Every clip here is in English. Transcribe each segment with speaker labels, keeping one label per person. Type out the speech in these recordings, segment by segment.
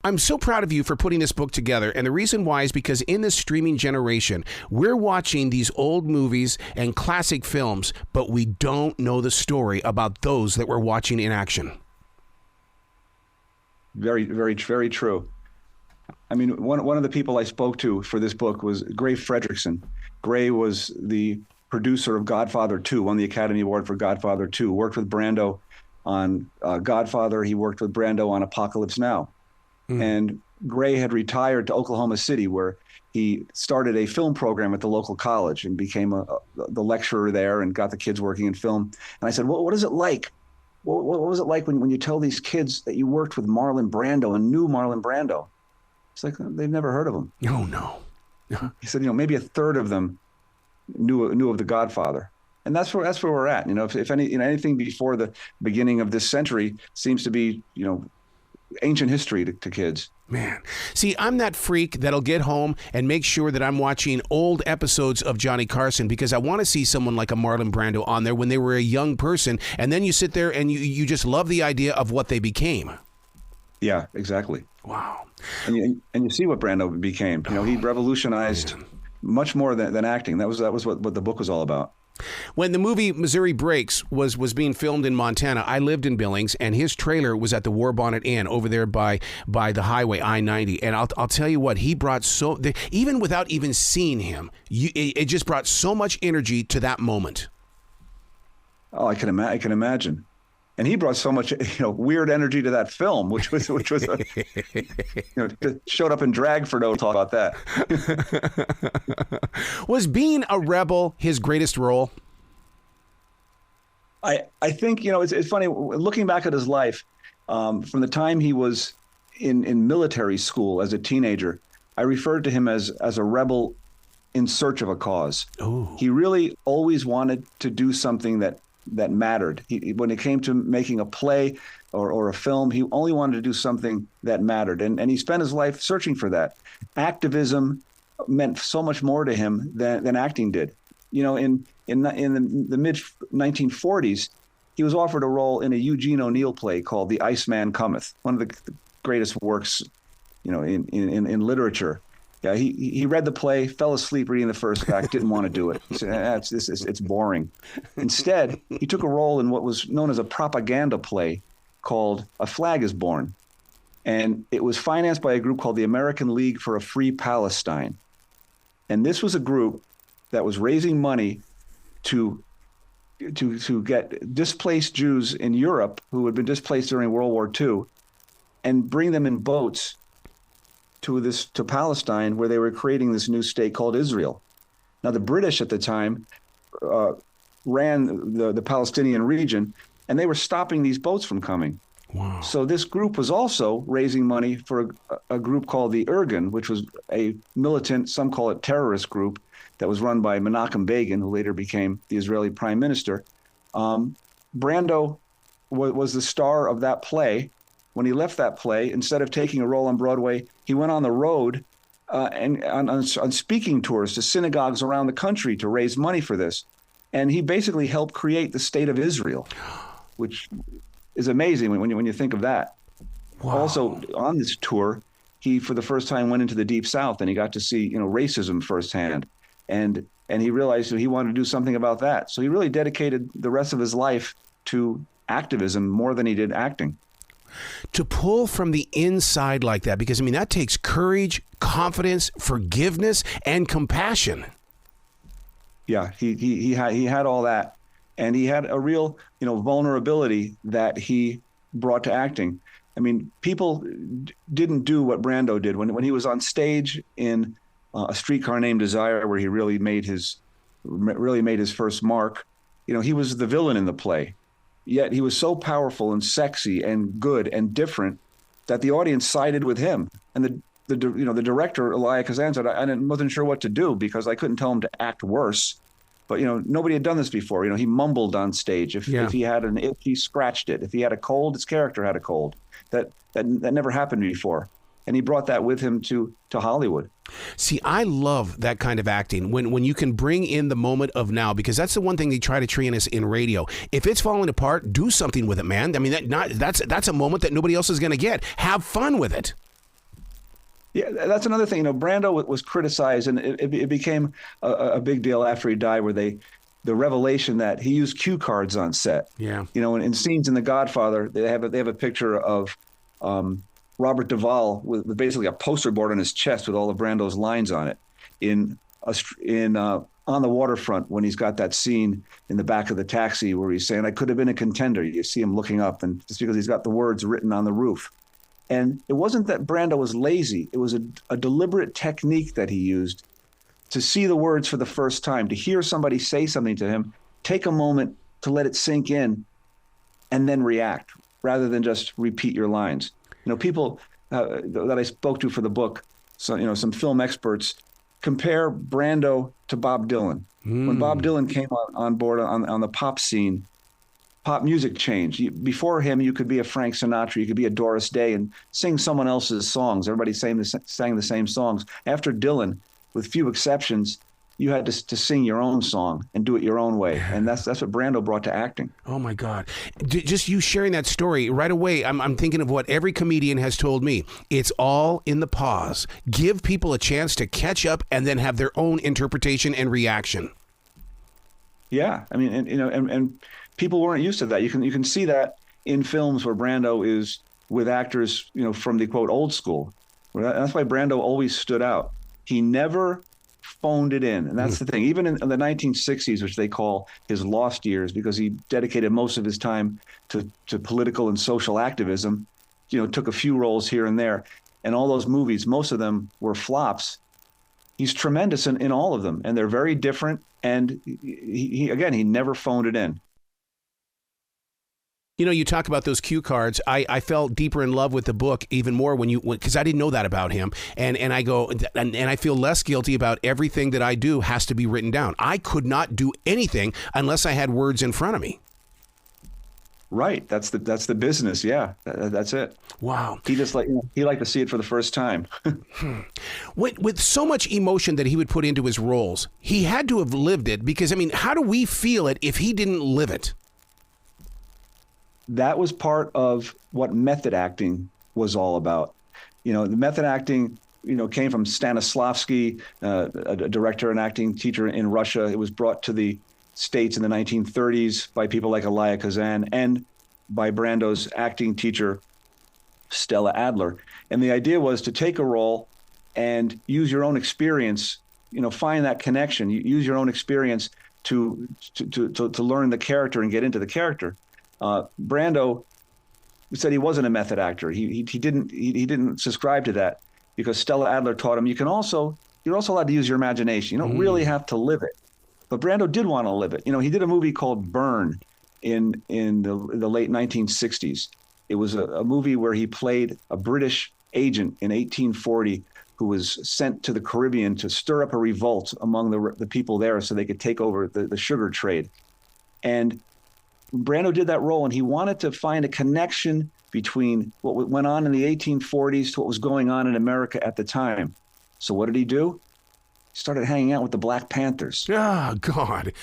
Speaker 1: I'm so proud of you for putting this book together, and the reason why is because in this streaming generation, we're watching these old movies and classic films, but we don't know the story about those that we're watching in action.
Speaker 2: Very, very, very true. I mean, one of the people I spoke to for this book was Gray Fredrickson. Gray was the producer of Godfather 2, won the Academy Award for Godfather 2, worked with Brando on Godfather. He worked with Brando on Apocalypse Now. And Gray had retired to Oklahoma City, where he started a film program at the local college and became the lecturer there and got the kids working in film. And I said, what is it like? What was it like when you tell these kids that you worked with Marlon Brando and knew Marlon Brando? It's like, they've never heard of him.
Speaker 1: Oh, no.
Speaker 2: He said, maybe a third of them knew of The Godfather. And that's where we're at. If anything before the beginning of this century seems to be, ancient history to kids.
Speaker 1: Man. See, I'm that freak that'll get home and make sure that I'm watching old episodes of Johnny Carson because I want to see someone like a Marlon Brando on there when they were a young person. And then you sit there and you just love the idea of what they became.
Speaker 2: Yeah, exactly.
Speaker 1: Wow.
Speaker 2: And you see what Brando became. He revolutionized much more than acting. That was what the book was all about.
Speaker 1: When the movie Missouri Breaks was being filmed in Montana, I lived in Billings, and his trailer was at the War Bonnet Inn over there by the highway I-90. And I'll tell you what, he brought even without even seeing him, it just brought so much energy to that moment.
Speaker 2: Oh, I can imagine. And he brought so much, weird energy to that film, which was showed up in drag for no talk about that.
Speaker 1: Was being a rebel his greatest role?
Speaker 2: I think, it's funny, looking back at his life, from the time he was in military school as a teenager, I referred to him as a rebel in search of a cause.
Speaker 1: Ooh.
Speaker 2: He really always wanted to do something that mattered. When it came to making a play or a film, he only wanted to do something that mattered. And he spent his life searching for that. Activism meant so much more to him than acting did. In the mid-1940s, he was offered a role in a Eugene O'Neill play called The Iceman Cometh, one of the greatest works, in literature. Yeah, he read the play, fell asleep reading the first act, didn't want to do it. He said, it's boring. Instead, he took a role in what was known as a propaganda play called A Flag is Born. And it was financed by a group called the American League for a Free Palestine. And this was a group that was raising money to get displaced Jews in Europe who had been displaced during World War II and bring them in boats to Palestine, where they were creating this new state called Israel. Now, the British at the time ran the Palestinian region, and they were stopping these boats from coming.
Speaker 1: Wow.
Speaker 2: So this group was also raising money for a group called the Irgun, which was a militant, some call it terrorist group, that was run by Menachem Begin, who later became the Israeli prime minister. Brando was the star of that play. When he left that play, instead of taking a role on Broadway, he went on the road and on speaking tours to synagogues around the country to raise money for this. And he basically helped create the state of Israel, which is amazing when you think of that.
Speaker 1: Wow.
Speaker 2: Also, on this tour, he, for the first time, went into the Deep South, and he got to see racism firsthand. And he realized that he wanted to do something about that. So he really dedicated the rest of his life to activism more than he did acting.
Speaker 1: To pull from the inside like that, because that takes courage, confidence, forgiveness, and compassion.
Speaker 2: Yeah, he had all that, and he had a real vulnerability that he brought to acting. People didn't do what Brando did when he was on stage in A Streetcar Named Desire, where he really made his first mark. He was the villain in the play. Yet he was so powerful and sexy and good and different that the audience sided with him. And the director, Elia Kazan, said, I wasn't sure what to do because I couldn't tell him to act worse. But, nobody had done this before. He mumbled on stage. If he had an itch, he scratched it. If he had a cold, his character had a cold. That never happened before. And he brought that with him to Hollywood.
Speaker 1: See, I love that kind of acting when you can bring in the moment of now, because that's the one thing they try to train us in radio. If it's falling apart, do something with it, man. That's a moment that nobody else is going to get. Have fun with it.
Speaker 2: Yeah, that's another thing. Brando was criticized, and it became a big deal after he died, where the revelation that he used cue cards on set.
Speaker 1: Yeah.
Speaker 2: In scenes in The Godfather, they have a picture of Robert Duvall with basically a poster board on his chest with all of Brando's lines on it. In On the Waterfront, when he's got that scene in the back of the taxi where he's saying, "I could have been a contender." You see him looking up, and just because he's got the words written on the roof. And it wasn't that Brando was lazy. It was a deliberate technique that he used to see the words for the first time, to hear somebody say something to him, take a moment to let it sink in, and then react rather than just repeat your lines. People that I spoke to for the book, so some film experts, compare Brando to Bob Dylan. When Bob Dylan came on board on the pop scene, pop music changed. Before him, you could be a Frank Sinatra, you could be a Doris Day and sing someone else's songs. Everybody sang the same songs. After Dylan, with few exceptions, you had to sing your own song and do it your own way. And that's what Brando brought to acting.
Speaker 1: Oh, my God. Just you sharing that story right away, I'm thinking of what every comedian has told me. It's all in the pause. Give people a chance to catch up and then have their own interpretation and reaction.
Speaker 2: Yeah. I mean, and people weren't used to that. You can see that in films where Brando is with actors, from the quote old school. That's why Brando always stood out. He never phoned it in. And that's the thing. Even in the 1960s, which they call his lost years, because he dedicated most of his time to political and social activism, took a few roles here and there. And all those movies, most of them were flops. He's tremendous in all of them. And they're very different. And he never phoned it in.
Speaker 1: You talk about those cue cards. I fell deeper in love with the book even more because I didn't know that about him. And I go, and I feel less guilty about everything that I do has to be written down. I could not do anything unless I had words in front of me.
Speaker 2: Right. That's the business. Yeah. That's it.
Speaker 1: Wow.
Speaker 2: He just he liked to see it for the first time.
Speaker 1: With so much emotion that he would put into his roles, he had to have lived it, because, how do we feel it if he didn't live it?
Speaker 2: That was part of what method acting was all about. The method acting, came from Stanislavski, a director and acting teacher in Russia. It was brought to the States in the 1930s by people like Elia Kazan and by Brando's acting teacher, Stella Adler. And the idea was to take a role and use your own experience, find that connection, use your own experience to learn the character and get into the character. Brando said he wasn't a method actor. He didn't subscribe to that, because Stella Adler taught him you're also allowed to use your imagination. You don't really have to live it. But Brando did want to live it. He did a movie called Burn in the late 1960s. It was a movie where he played a British agent in 1840 who was sent to the Caribbean to stir up a revolt among the people there so they could take over the sugar trade. And Brando did that role, and he wanted to find a connection between what went on in the 1840s to what was going on in America at the time. So what did he do? He started hanging out with the Black Panthers.
Speaker 1: Oh, God.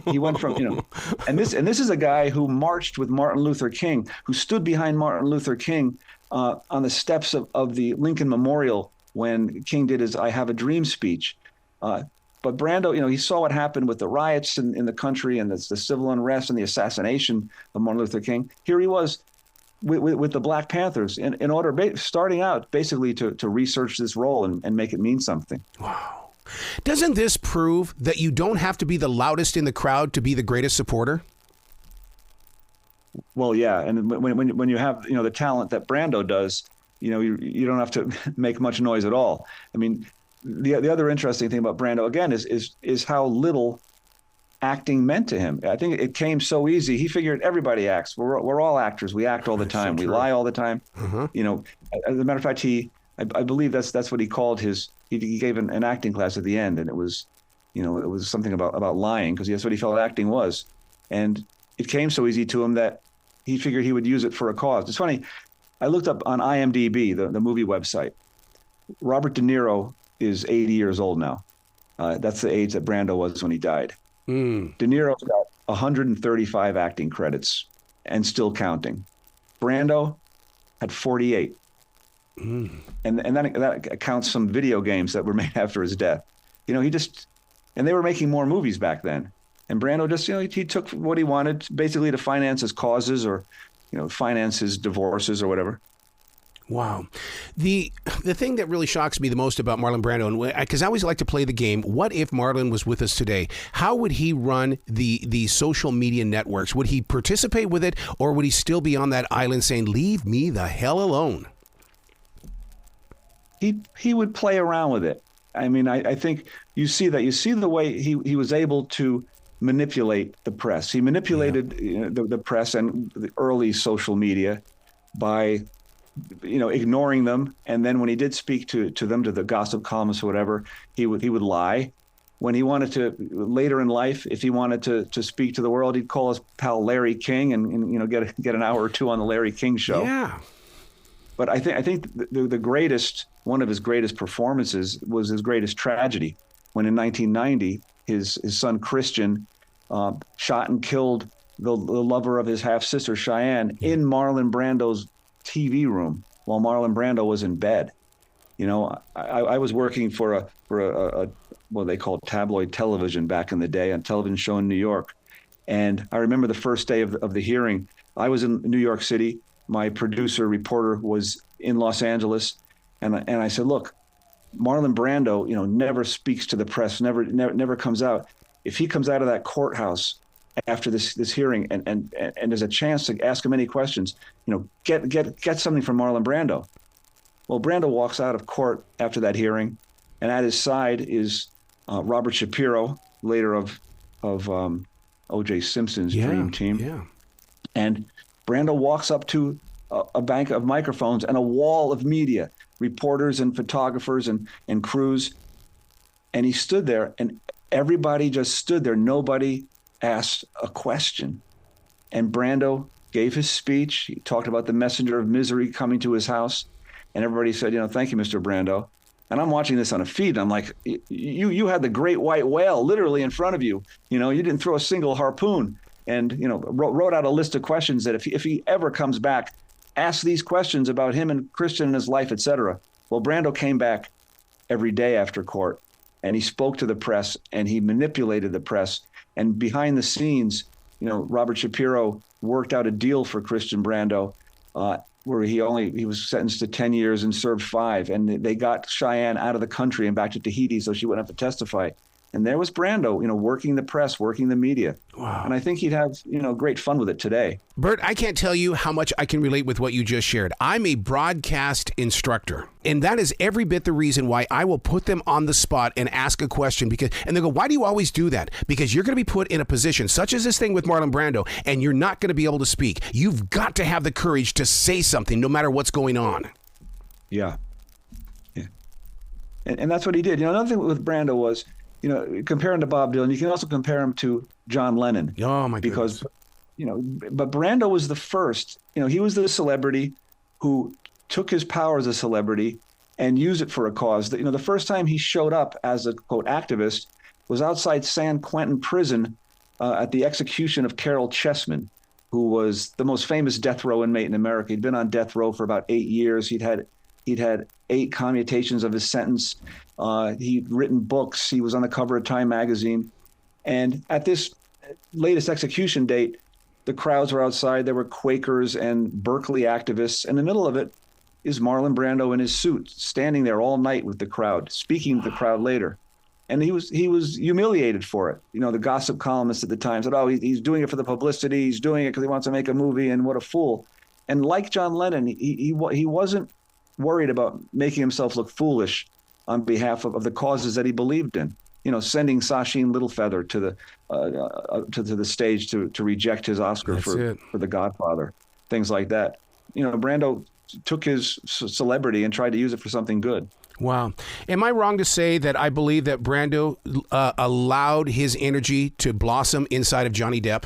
Speaker 2: He went from, and this is a guy who marched with Martin Luther King, who stood behind Martin Luther King on the steps of the Lincoln Memorial when King did his "I Have a Dream" speech. But Brando, he saw what happened with the riots in the country and the civil unrest and the assassination of Martin Luther King. Here he was with the Black Panthers in order, starting out basically to research this role and make it mean something.
Speaker 1: Wow. Doesn't this prove that you don't have to be the loudest in the crowd to be the greatest supporter?
Speaker 2: Well, yeah. And when you have, the talent that Brando does, you don't have to make much noise at all. The other interesting thing about Brando, again, is how little acting meant to him. I think it came so easy. He figured everybody acts. We're all actors. We act all the time. We lie all the time.
Speaker 1: Uh-huh.
Speaker 2: As a matter of fact, I believe that's what he called his. He gave an acting class at the end, and it was something about lying, because that's what he felt acting was. And it came so easy to him that he figured he would use it for a cause. It's funny. I looked up on IMDb, the movie website. Robert De Niro is 80 years old now. That's the age that Brando was when he died. De Niro's got 135 acting credits and still counting. Brando had 48. And that accounts some video games that were made after his death. And they were making more movies back then. And Brando just, he took what he wanted basically to finance his causes or, finance his divorces or whatever.
Speaker 1: Wow. The thing that really shocks me the most about Marlon Brando, and because I always like to play the game, what if Marlon was with us today? How would he run the social media networks? Would he participate with it, or would he still be on that island saying, leave me the hell alone?
Speaker 2: He would play around with it. I mean, I think you see the way he was able to manipulate the press. He manipulated the press and the early social media by ignoring them. And then when he did speak to them, to the gossip columnists or whatever, he would lie. When he wanted to, later in life, if he wanted to speak to the world, he'd call his pal Larry King and get an hour or two on the Larry King show.
Speaker 1: Yeah.
Speaker 2: But I think one of his greatest performances was his greatest tragedy, when in 1990 his son Christian shot and killed the lover of his half sister Cheyenne in Marlon Brando's TV room while Marlon Brando was in bed. I was working for a what they called tabloid television back in the day, on a television show in New York. And I remember the first day of the hearing, I was in New York City. My producer reporter was in Los Angeles. And I said, look, Marlon Brando, never speaks to the press, never comes out. If he comes out of that courthouse after this hearing and there's a chance to ask him any questions, get something from Marlon Brando. Well, Brando walks out of court after that hearing, and at his side is Robert Shapiro, later of O.J. Simpson's Dream Team.
Speaker 1: Yeah.
Speaker 2: And Brando walks up to a bank of microphones and a wall of media, reporters and photographers and crews. And he stood there, and everybody just stood there. Nobody asked a question. And Brando gave his speech. He talked about the messenger of misery coming to his house. And everybody said, thank you, Mr. Brando. And I'm watching this on a feed. And I'm like, you had the great white whale literally in front of you. You didn't throw a single harpoon. And, wrote out a list of questions that if he ever comes back, ask these questions about him and Christian and his life, et cetera. Well, Brando came back every day after court, and he spoke to the press, and he manipulated the press. And behind the scenes, Robert Shapiro worked out a deal for Christian Brando, where he was sentenced to 10 years and served 5. And they got Cheyenne out of the country and back to Tahiti so she wouldn't have to testify. And there was Brando, working the press, working the media.
Speaker 1: Wow.
Speaker 2: And I think he'd have, great fun with it today.
Speaker 1: Burt, I can't tell you how much I can relate with what you just shared. I'm a broadcast instructor, and that is every bit the reason why I will put them on the spot and ask a question, and they go, why do you always do that? Because you're going to be put in a position such as this thing with Marlon Brando, and you're not going to be able to speak. You've got to have the courage to say something no matter what's going on.
Speaker 2: Yeah. And that's what he did. Another thing with Brando was, compare him to Bob Dylan, you can also compare him to John Lennon.
Speaker 1: Oh, my goodness.
Speaker 2: Because, but Brando was the first, he was the celebrity who took his power as a celebrity and used it for a cause. The first time he showed up as a, quote, activist was outside San Quentin prison at the execution of Carol Chessman, who was the most famous death row inmate in America. He'd been on death row for about 8 years. He'd had 8 commutations of his sentence. He'd written books. He was on the cover of Time magazine. And at this latest execution date, the crowds were outside. There were Quakers and Berkeley activists. In the middle of it is Marlon Brando in his suit, standing there all night with the crowd, speaking to the crowd later. And he was humiliated for it. The gossip columnists at the time said, oh, he's doing it for the publicity. He's doing it because he wants to make a movie, and what a fool. And like John Lennon, he wasn't worried about making himself look foolish on behalf of the causes that he believed in. Sending Sacheen Littlefeather to the stage to reject his Oscar for The Godfather, things like that. Brando took his celebrity and tried to use it for something good.
Speaker 1: Wow. Am I wrong to say that I believe that Brando allowed his energy to blossom inside of Johnny Depp?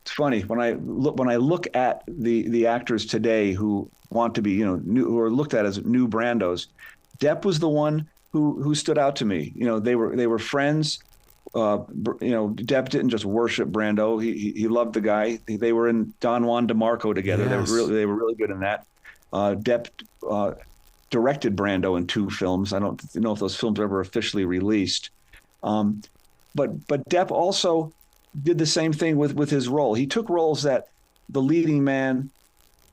Speaker 2: It's funny when I look at the actors today who want to be, new, who are looked at as new Brandos. Depp was the one who stood out to me. They were friends. Depp didn't just worship Brando. He loved the guy. They were in Don Juan DeMarco together. Yes. They were really good in that. Depp directed Brando in 2 films. I don't know if those films were ever officially released. But Depp also did the same thing with his role. He took roles that the leading man,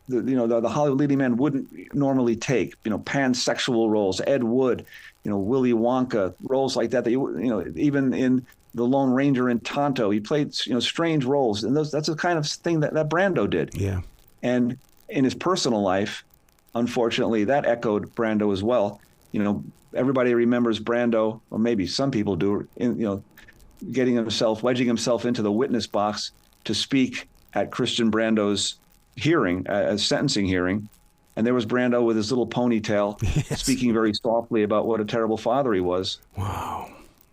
Speaker 2: the Hollywood leading man wouldn't normally take. Pansexual roles, Ed Wood, Willy Wonka, roles like that. Even in The Lone Ranger and Tonto, he played strange roles, and that's the kind of thing that Brando did.
Speaker 1: Yeah.
Speaker 2: And in his personal life, unfortunately, that echoed Brando as well. Everybody remembers Brando, or maybe some people do, wedging himself into the witness box to speak at Christian Brando's hearing, a sentencing hearing. And there was Brando with his little ponytail, yes, speaking very softly about what a terrible father he was.
Speaker 1: Wow.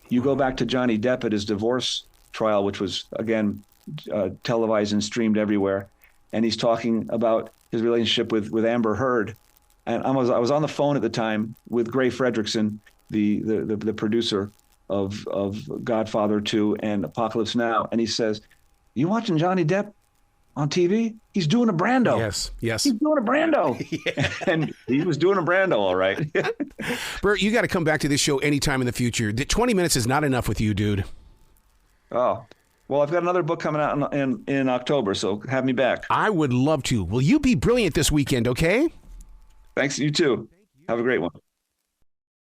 Speaker 2: You go back to Johnny Depp at his divorce trial, which was, again, televised and streamed everywhere. And he's talking about his relationship with Amber Heard. And I was on the phone at the time with Gray Fredrickson, the producer of Godfather 2 and Apocalypse Now. And he says, "You watching Johnny Depp on TV? He's doing a Brando."
Speaker 1: Yes.
Speaker 2: He's doing a Brando. Yeah. And he was doing a Brando, all right.
Speaker 1: Burt, you got to come back to this show anytime in the future. 20 minutes is not enough with you, dude.
Speaker 2: Oh, well, I've got another book coming out in October, so have me back.
Speaker 1: I would love to. Will you be brilliant this weekend, okay?
Speaker 2: Thanks, you too. Have a great one.